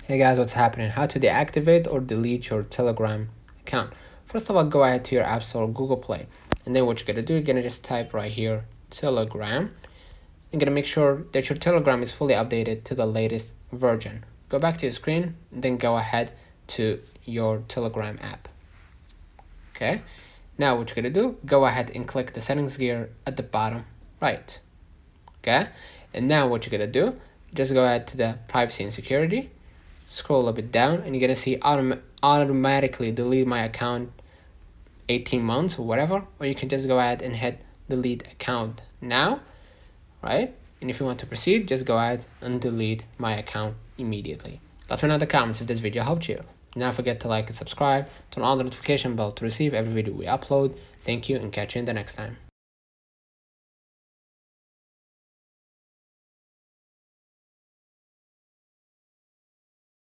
Hey guys, what's happening? How to deactivate or delete your Telegram account. First of all, go ahead to your App Store, Google Play, and then what you're gonna do, you're gonna just type right here, Telegram. You're gonna make sure that your Telegram is fully updated to the latest version. Go back to your screen, and then go ahead to your Telegram app. Okay, now what you're gonna do, go ahead and click the settings gear at the bottom right. Okay, and now what you're gonna do, just go ahead to the privacy and security, scroll a bit down, and you're gonna see automatically delete my account 18 months or whatever, or you can just go ahead and hit delete account now, right? And if you want to proceed, just go ahead and delete my account immediately. Let me know in the comments if this video helped you. Do not forget to like and subscribe, turn on the notification bell to receive every video we upload. Thank you, and catch you in the next time.